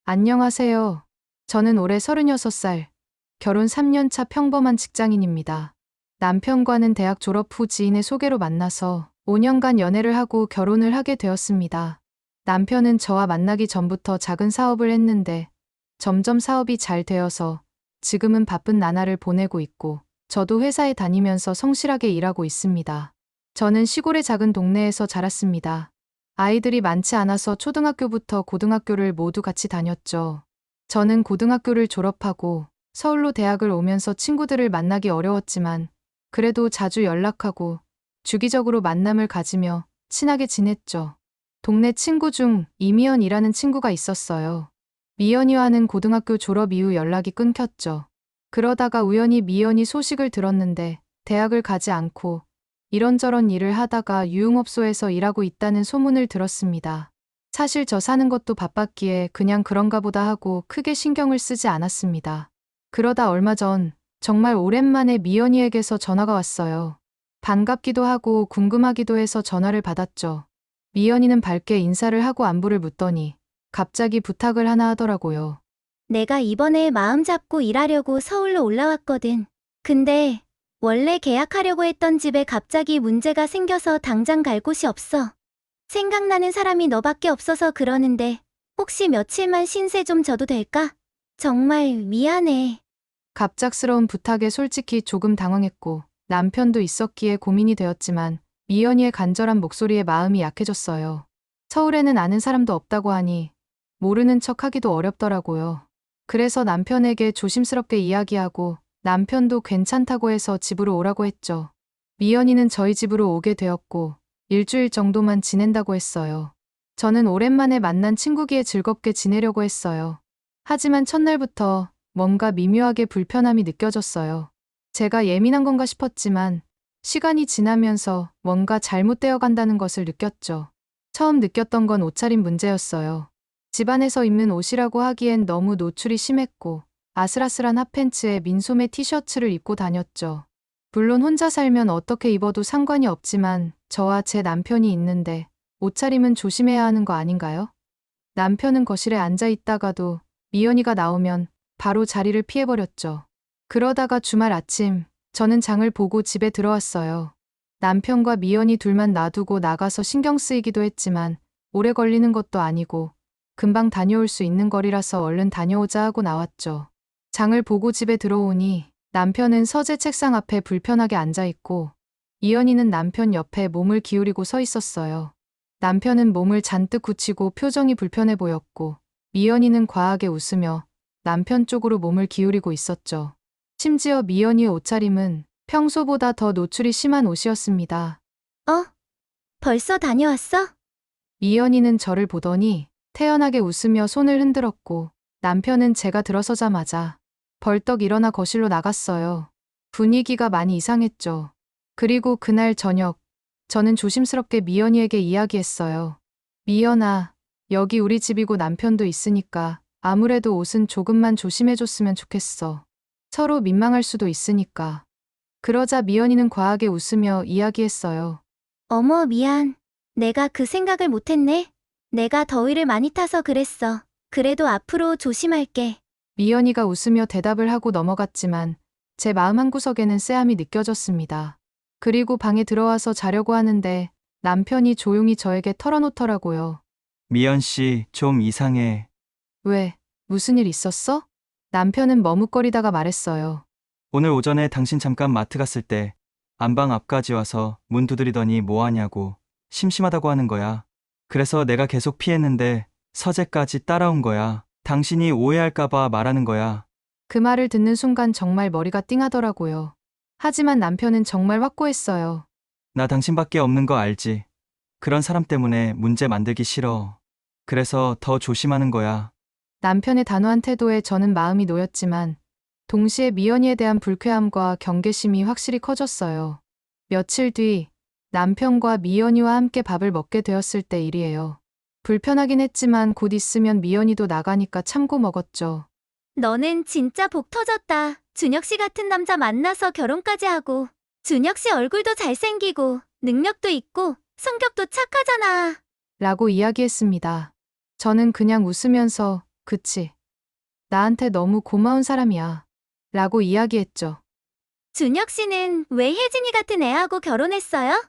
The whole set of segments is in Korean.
안녕하세요. 저는 올해 36살, 결혼 3년 차 평범한 직장인입니다. 남편과는 대학 졸업 후 지인의 소개로 만나서 5년간 연애를 하고 결혼을 하게 되었습니다. 남편은 저와 만나기 전부터 작은 사업을 했는데 점점 사업이 잘 되어서 지금은 바쁜 나날을 보내고 있고 저도 회사에 다니면서 성실하게 일하고 있습니다. 저는 시골의 작은 동네에서 자랐습니다. 아이들이 많지 않아서 초등학교부터 고등학교를 모두 같이 다녔죠. 저는 고등학교를 졸업하고 서울로 대학을 오면서 친구들을 만나기 어려웠지만 그래도 자주 연락하고 주기적으로 만남을 가지며 친하게 지냈죠. 동네 친구 중 이미연이라는 친구가 있었어요. 미연이와는 고등학교 졸업 이후 연락이 끊겼죠. 그러다가 우연히 미연이 소식을 들었는데 대학을 가지 않고 이런저런 일을 하다가 유흥업소에서 일하고 있다는 소문을 들었습니다. 사실 저 사는 것도 바빴기에 그냥 그런가 보다 하고 크게 신경을 쓰지 않았습니다. 그러다 얼마 전 정말 오랜만에 미연이에게서 전화가 왔어요. 반갑기도 하고 궁금하기도 해서 전화를 받았죠. 미연이는 밝게 인사를 하고 안부를 묻더니 갑자기 부탁을 하나 하더라고요. 내가 이번에 마음 잡고 일하려고 서울로 올라왔거든. 근데 원래 계약하려고 했던 집에 갑자기 문제가 생겨서 당장 갈 곳이 없어. 생각나는 사람이 너밖에 없어서 그러는데 혹시 며칠만 신세 좀 져도 될까? 정말 미안해. 갑작스러운 부탁에 솔직히 조금 당황했고 남편도 있었기에 고민이 되었지만 미연이의 간절한 목소리에 마음이 약해졌어요. 서울에는 아는 사람도 없다고 하니 모르는 척 하기도 어렵더라고요. 그래서 남편에게 조심스럽게 이야기하고 남편도 괜찮다고 해서 집으로 오라고 했죠. 미연이는 저희 집으로 오게 되었고 일주일 정도만 지낸다고 했어요. 저는 오랜만에 만난 친구기에 즐겁게 지내려고 했어요. 하지만 첫날부터 뭔가 미묘하게 불편함이 느껴졌어요. 제가 예민한 건가 싶었지만 시간이 지나면서 뭔가 잘못되어 간다는 것을 느꼈죠. 처음 느꼈던 건 옷차림 문제였어요. 집안에서 입는 옷이라고 하기엔 너무 노출이 심했고 아슬아슬한 핫팬츠에 민소매 티셔츠를 입고 다녔죠. 물론 혼자 살면 어떻게 입어도 상관이 없지만 저와 제 남편이 있는데 옷차림은 조심해야 하는 거 아닌가요? 남편은 거실에 앉아 있다가도 미연이가 나오면 바로 자리를 피해버렸죠. 그러다가 주말 아침 저는 장을 보고 집에 들어왔어요. 남편과 미연이 둘만 놔두고 나가서 신경 쓰이기도 했지만 오래 걸리는 것도 아니고 금방 다녀올 수 있는 거리라서 얼른 다녀오자 하고 나왔죠. 장을 보고 집에 들어오니 남편은 서재 책상 앞에 불편하게 앉아있고 이연이는 남편 옆에 몸을 기울이고 서 있었어요. 남편은 몸을 잔뜩 굳히고 표정이 불편해 보였고 미연이는 과하게 웃으며 남편 쪽으로 몸을 기울이고 있었죠. 심지어 미연이의 옷차림은 평소보다 더 노출이 심한 옷이었습니다. 어? 벌써 다녀왔어? 미연이는 저를 보더니 태연하게 웃으며 손을 흔들었고 남편은 제가 들어서자마자 벌떡 일어나 거실로 나갔어요. 분위기가 많이 이상했죠. 그리고 그날 저녁 저는 조심스럽게 미연이에게 이야기했어요. 미연아, 여기 우리 집이고 남편도 있으니까 아무래도 옷은 조금만 조심해줬으면 좋겠어. 서로 민망할 수도 있으니까. 그러자 미연이는 과하게 웃으며 이야기했어요. 어머, 미안. 내가 그 생각을 못했네. 내가 더위를 많이 타서 그랬어. 그래도 앞으로 조심할게. 미연이가 웃으며 대답을 하고 넘어갔지만 제 마음 한구석에는 쎄함이 느껴졌습니다. 그리고 방에 들어와서 자려고 하는데 남편이 조용히 저에게 털어놓더라고요. 미연 씨, 좀 이상해. 왜? 무슨 일 있었어? 남편은 머뭇거리다가 말했어요. 오늘 오전에 당신 잠깐 마트 갔을 때 안방 앞까지 와서 문 두드리더니 뭐 하냐고 심심하다고 하는 거야. 그래서 내가 계속 피했는데 서재까지 따라온 거야. 당신이 오해할까봐 말하는 거야. 그 말을 듣는 순간 정말 머리가 띵하더라고요. 하지만 남편은 정말 확고했어요. 나 당신밖에 없는 거 알지? 그런 사람 때문에 문제 만들기 싫어. 그래서 더 조심하는 거야. 남편의 단호한 태도에 저는 마음이 놓였지만 동시에 미연이에 대한 불쾌함과 경계심이 확실히 커졌어요. 며칠 뒤 남편과 미연이와 함께 밥을 먹게 되었을 때 일이에요. 불편하긴 했지만 곧 있으면 미연이도 나가니까 참고 먹었죠. 너는 진짜 복 터졌다. 준혁 씨 같은 남자 만나서 결혼까지 하고. 준혁 씨 얼굴도 잘생기고 능력도 있고 성격도 착하잖아. 라고 이야기했습니다. 저는 그냥 웃으면서 그치. 나한테 너무 고마운 사람이야. 라고 이야기했죠. 준혁 씨는 왜 혜진이 같은 애하고 결혼했어요?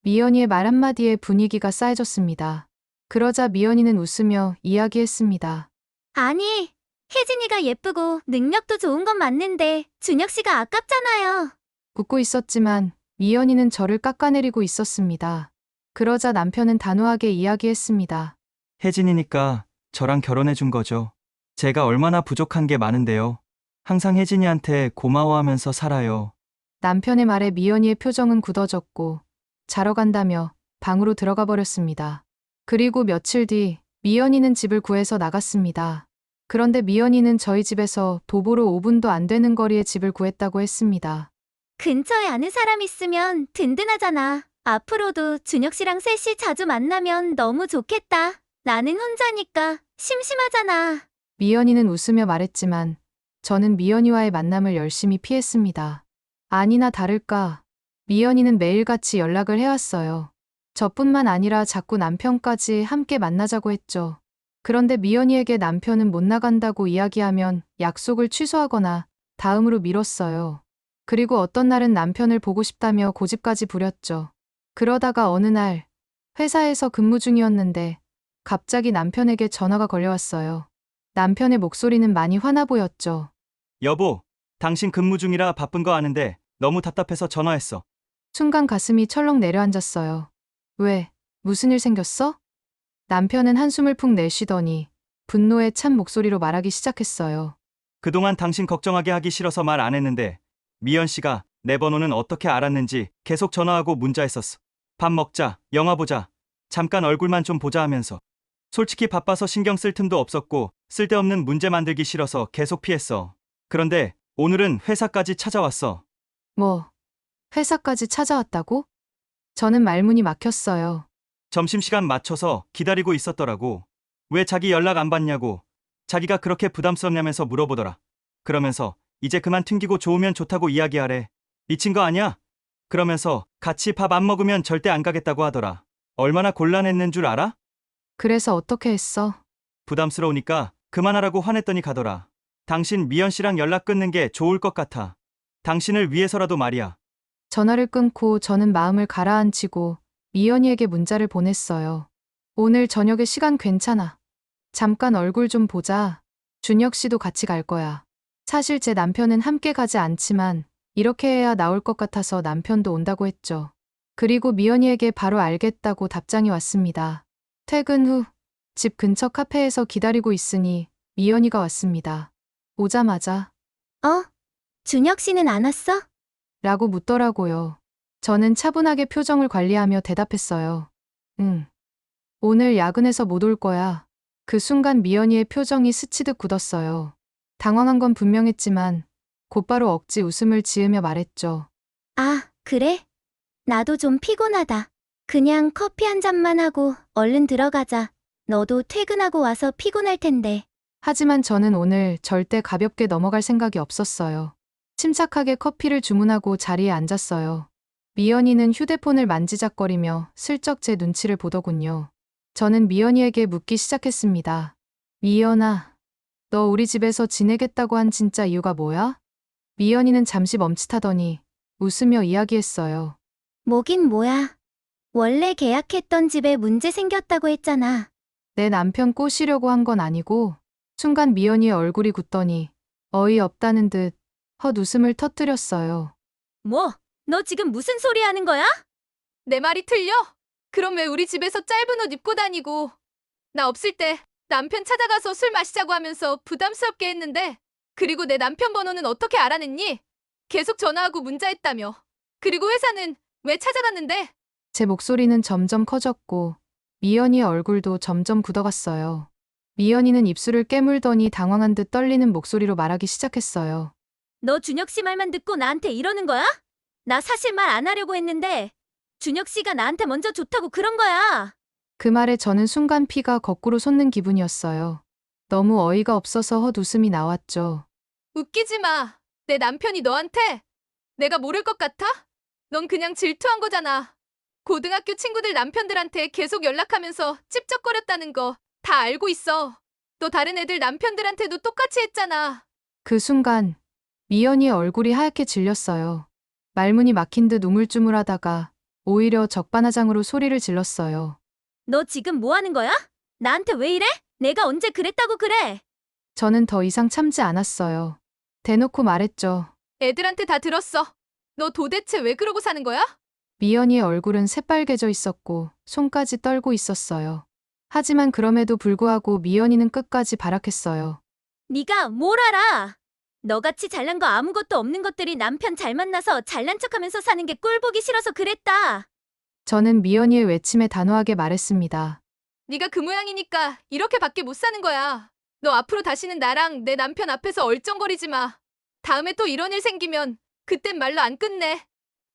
미연이의 말 한마디에 분위기가 싸해졌습니다. 그러자 미연이는 웃으며 이야기했습니다. 아니, 혜진이가 예쁘고 능력도 좋은 건 맞는데 준혁 씨가 아깝잖아요. 웃고 있었지만 미연이는 저를 깎아내리고 있었습니다. 그러자 남편은 단호하게 이야기했습니다. 혜진이니까 저랑 결혼해 준 거죠. 제가 얼마나 부족한 게 많은데요. 항상 혜진이한테 고마워하면서 살아요. 남편의 말에 미연이의 표정은 굳어졌고 자러 간다며 방으로 들어가 버렸습니다. 그리고 며칠 뒤 미연이는 집을 구해서 나갔습니다. 그런데 미연이는 저희 집에서 도보로 5분도 안 되는 거리에 집을 구했다고 했습니다. 근처에 아는 사람 있으면 든든하잖아. 앞으로도 준혁 씨랑 셋이 자주 만나면 너무 좋겠다. 나는 혼자니까 심심하잖아. 미연이는 웃으며 말했지만 저는 미연이와의 만남을 열심히 피했습니다. 아니나 다를까 미연이는 매일같이 연락을 해왔어요. 저뿐만 아니라 자꾸 남편까지 함께 만나자고 했죠. 그런데 미연이에게 남편은 못 나간다고 이야기하면 약속을 취소하거나 다음으로 미뤘어요. 그리고 어떤 날은 남편을 보고 싶다며 고집까지 부렸죠. 그러다가 어느 날 회사에서 근무 중이었는데 갑자기 남편에게 전화가 걸려왔어요. 남편의 목소리는 많이 화나 보였죠. 여보, 당신 근무 중이라 바쁜 거 아는데 너무 답답해서 전화했어. 순간 가슴이 철렁 내려앉았어요. 왜? 무슨 일 생겼어? 남편은 한숨을 푹 내쉬더니 분노에 찬 목소리로 말하기 시작했어요. 그동안 당신 걱정하게 하기 싫어서 말 안 했는데 미연 씨가 내 번호는 어떻게 알았는지 계속 전화하고 문자했었어. 밥 먹자, 영화 보자, 잠깐 얼굴만 좀 보자 하면서. 솔직히 바빠서 신경 쓸 틈도 없었고 쓸데없는 문제 만들기 싫어서 계속 피했어. 그런데 오늘은 회사까지 찾아왔어. 뭐, 회사까지 찾아왔다고? 저는 말문이 막혔어요. 점심시간 맞춰서 기다리고 있었더라고. 왜 자기 연락 안 받냐고. 자기가 그렇게 부담스럽냐면서 물어보더라. 그러면서 이제 그만 튕기고 좋으면 좋다고 이야기하래. 미친 거 아니야? 그러면서 같이 밥 안 먹으면 절대 안 가겠다고 하더라. 얼마나 곤란했는 줄 알아? 그래서 어떻게 했어? 부담스러우니까 그만하라고 화냈더니 가더라. 당신 미연 씨랑 연락 끊는 게 좋을 것 같아. 당신을 위해서라도 말이야. 전화를 끊고 저는 마음을 가라앉히고 미연이에게 문자를 보냈어요. 오늘 저녁에 시간 괜찮아. 잠깐 얼굴 좀 보자. 준혁 씨도 같이 갈 거야. 사실 제 남편은 함께 가지 않지만 이렇게 해야 나올 것 같아서 남편도 온다고 했죠. 그리고 미연이에게 바로 알겠다고 답장이 왔습니다. 퇴근 후 집 근처 카페에서 기다리고 있으니 미연이가 왔습니다. 오자마자 어? 준혁 씨는 안 왔어? 라고 묻더라고요. 저는 차분하게 표정을 관리하며 대답했어요. 응. 오늘 야근해서 못 올 거야. 그 순간 미연이의 표정이 스치듯 굳었어요. 당황한 건 분명했지만 곧바로 억지 웃음을 지으며 말했죠. 아, 그래? 나도 좀 피곤하다. 그냥 커피 한 잔만 하고 얼른 들어가자. 너도 퇴근하고 와서 피곤할 텐데. 하지만 저는 오늘 절대 가볍게 넘어갈 생각이 없었어요. 침착하게 커피를 주문하고 자리에 앉았어요. 미연이는 휴대폰을 만지작거리며 슬쩍 제 눈치를 보더군요. 저는 미연이에게 묻기 시작했습니다. 미연아, 너 우리 집에서 지내겠다고 한 진짜 이유가 뭐야? 미연이는 잠시 멈칫하더니 웃으며 이야기했어요. 뭐긴 뭐야. 원래 계약했던 집에 문제 생겼다고 했잖아. 내 남편 꼬시려고 한 건 아니고 순간 미연이의 얼굴이 굳더니 어이없다는 듯 헛웃음을 터뜨렸어요. 뭐? 너 지금 무슨 소리 하는 거야? 내 말이 틀려? 그럼 왜 우리 집에서 짧은 옷 입고 다니고 나 없을 때 남편 찾아가서 술 마시자고 하면서 부담스럽게 했는데 그리고 내 남편 번호는 어떻게 알아냈니? 계속 전화하고 문자했다며. 그리고 회사는 왜 찾아갔는데? 제 목소리는 점점 커졌고 미연이의 얼굴도 점점 굳어갔어요. 미연이는 입술을 깨물더니 당황한 듯 떨리는 목소리로 말하기 시작했어요. 너 준혁 씨 말만 듣고 나한테 이러는 거야? 나 사실 말 안 하려고 했는데 준혁 씨가 나한테 먼저 좋다고 그런 거야. 그 말에 저는 순간 피가 거꾸로 솟는 기분이었어요. 너무 어이가 없어서 헛웃음이 나왔죠. 웃기지 마. 내 남편이 너한테? 내가 모를 것 같아? 넌 그냥 질투한 거잖아. 고등학교 친구들 남편들한테 계속 연락하면서 찝쩍거렸다는 거 다 알고 있어. 너 다른 애들 남편들한테도 똑같이 했잖아. 그 순간 미연이의 얼굴이 하얗게 질렸어요. 말문이 막힌 듯 우물쭈물하다가 오히려 적반하장으로 소리를 질렀어요. 너 지금 뭐 하는 거야? 나한테 왜 이래? 내가 언제 그랬다고 그래? 저는 더 이상 참지 않았어요. 대놓고 말했죠. 애들한테 다 들었어. 너 도대체 왜 그러고 사는 거야? 미연이의 얼굴은 새빨개져 있었고 손까지 떨고 있었어요. 하지만 그럼에도 불구하고 미연이는 끝까지 발악했어요. 네가 뭘 알아? 너같이 잘난 거 아무것도 없는 것들이 남편 잘 만나서 잘난 척하면서 사는 게 꼴보기 싫어서 그랬다. 저는 미연이의 외침에 단호하게 말했습니다. 네가 그 모양이니까 이렇게밖에 못 사는 거야. 너 앞으로 다시는 나랑 내 남편 앞에서 얼쩡거리지 마. 다음에 또 이런 일 생기면 그땐 말로 안 끝내.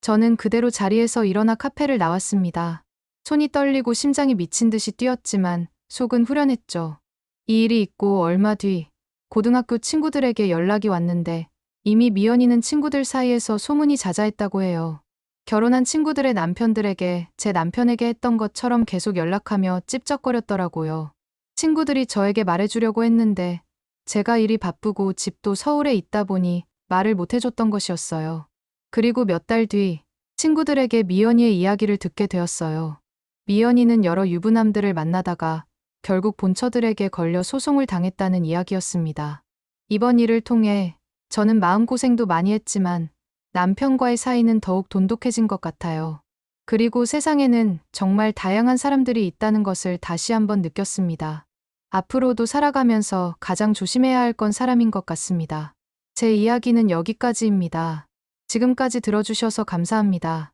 저는 그대로 자리에서 일어나 카페를 나왔습니다. 손이 떨리고 심장이 미친 듯이 뛰었지만 속은 후련했죠. 이 일이 있고 얼마 뒤 고등학교 친구들에게 연락이 왔는데 이미 미연이는 친구들 사이에서 소문이 자자했다고 해요. 결혼한 친구들의 남편들에게 제 남편에게 했던 것처럼 계속 연락하며 찝쩍거렸더라고요. 친구들이 저에게 말해주려고 했는데 제가 일이 바쁘고 집도 서울에 있다 보니 말을 못 해줬던 것이었어요. 그리고 몇 달 뒤 친구들에게 미연이의 이야기를 듣게 되었어요. 미연이는 여러 유부남들을 만나다가 결국 본처들에게 걸려 소송을 당했다는 이야기였습니다. 이번 일을 통해 저는 마음고생도 많이 했지만 남편과의 사이는 더욱 돈독해진 것 같아요. 그리고 세상에는 정말 다양한 사람들이 있다는 것을 다시 한번 느꼈습니다. 앞으로도 살아가면서 가장 조심해야 할 건 사람인 것 같습니다. 제 이야기는 여기까지입니다. 지금까지 들어주셔서 감사합니다.